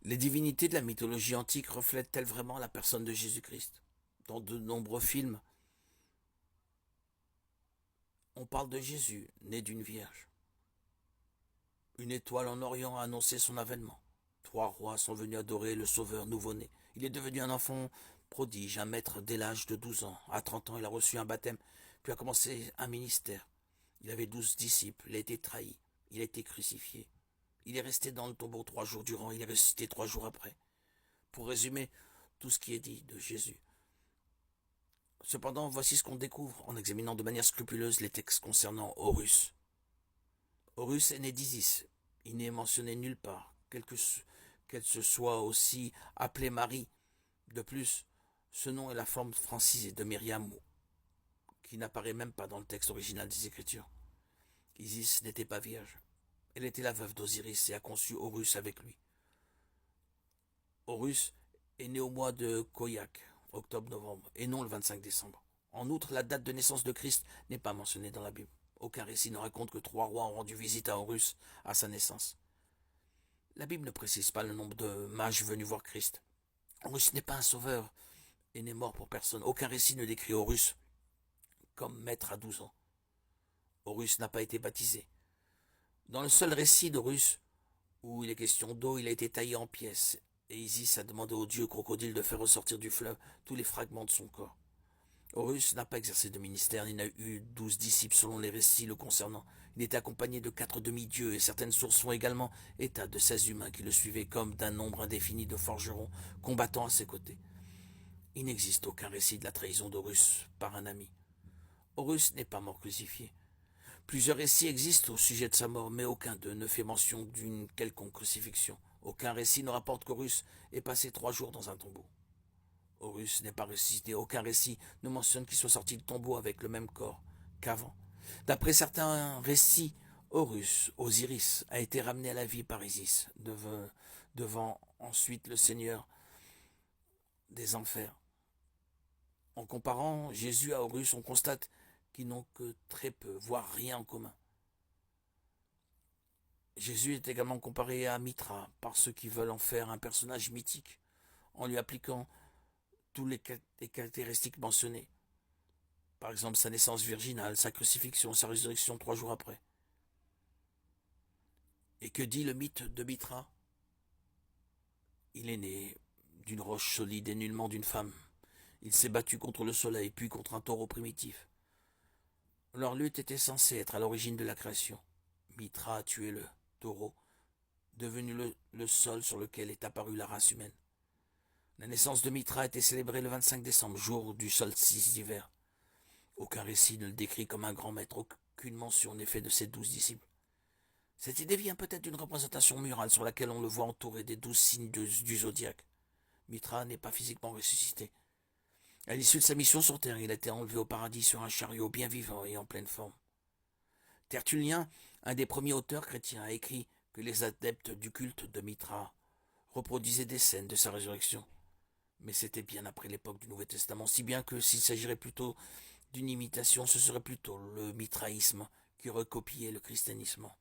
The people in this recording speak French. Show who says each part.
Speaker 1: Les divinités de la mythologie antique reflètent-elles vraiment la personne de Jésus-Christ? Dans de nombreux films, on parle de Jésus, né d'une vierge. Une étoile en Orient a annoncé son avènement. Trois rois sont venus adorer le Sauveur nouveau-né. Il est devenu un enfant prodige, un maître dès l'âge de 12 ans. À 30 ans, il a reçu un baptême, puis a commencé un ministère. Il avait 12 disciples, il a été trahi, il a été crucifié. Il est resté dans le tombeau 3 jours durant, il est ressuscité 3 jours après. Pour résumer tout ce qui est dit de Jésus. Cependant, voici ce qu'on découvre en examinant de manière scrupuleuse les textes concernant Horus. Horus est né d'Isis. Il n'est mentionné nulle part, qu'elle se soit aussi appelée Marie. De plus, ce nom est la forme francisée de Myriam, qui n'apparaît même pas dans le texte original des Écritures. Isis n'était pas vierge. Elle était la veuve d'Osiris et a conçu Horus avec lui. Horus est né au mois de Khoiak, octobre-novembre, et non le 25 décembre. En outre, la date de naissance de Christ n'est pas mentionnée dans la Bible. Aucun récit ne raconte que 3 rois ont rendu visite à Horus à sa naissance. La Bible ne précise pas le nombre de mages venus voir Christ. Horus n'est pas un sauveur et n'est mort pour personne. Aucun récit ne décrit Horus comme maître à 12 ans. Horus n'a pas été baptisé. Dans le seul récit d'Horus, où il est question d'eau, il a été taillé en pièces, et Isis a demandé au dieu crocodile de faire ressortir du fleuve tous les fragments de son corps. Horus n'a pas exercé de ministère, ni n'a eu 12 disciples selon les récits le concernant. Il était accompagné de 4 demi-dieux, et certaines sources font également état de 16 humains qui le suivaient comme d'un nombre indéfini de forgerons combattant à ses côtés. Il n'existe aucun récit de la trahison d'Horus par un ami. Horus n'est pas mort crucifié. Plusieurs récits existent au sujet de sa mort, mais aucun d'eux ne fait mention d'une quelconque crucifixion. Aucun récit ne rapporte qu'Horus ait passé 3 jours dans un tombeau. Horus n'est pas ressuscité, aucun récit ne mentionne qu'il soit sorti du tombeau avec le même corps qu'avant. D'après certains récits, Horus, Osiris, a été ramené à la vie par Isis, devant ensuite le Seigneur des enfers. En comparant Jésus à Horus, on constate qu'ils n'ont que très peu, voire rien en commun. Jésus est également comparé à Mithra par ceux qui veulent en faire un personnage mythique, en lui appliquant toutes les caractéristiques mentionnées. Par exemple, sa naissance virginale, sa crucifixion, sa résurrection 3 jours après. Et que dit le mythe de Mithra? Il est né d'une roche solide et nullement d'une femme. Il s'est battu contre le soleil, puis contre un taureau primitif. Leur lutte était censée être à l'origine de la création. Mithra a tué le taureau, devenu le sol sur lequel est apparue la race humaine. La naissance de Mithra a été célébrée le 25 décembre, jour du solstice d'hiver. Aucun récit ne le décrit comme un grand maître, aucune mention n'est faite de ses 12 disciples. Cette idée vient peut-être d'une représentation murale sur laquelle on le voit entouré des 12 signes du zodiaque. Mithra n'est pas physiquement ressuscité. À l'issue de sa mission sur Terre, il a été enlevé au paradis sur un chariot bien vivant et en pleine forme. Tertullien, un des premiers auteurs chrétiens, a écrit que les adeptes du culte de Mithra reproduisaient des scènes de sa résurrection. Mais c'était bien après l'époque du Nouveau Testament, si bien que s'il s'agirait plutôt d'une imitation, ce serait plutôt le mitraïsme qui recopiait le christianisme.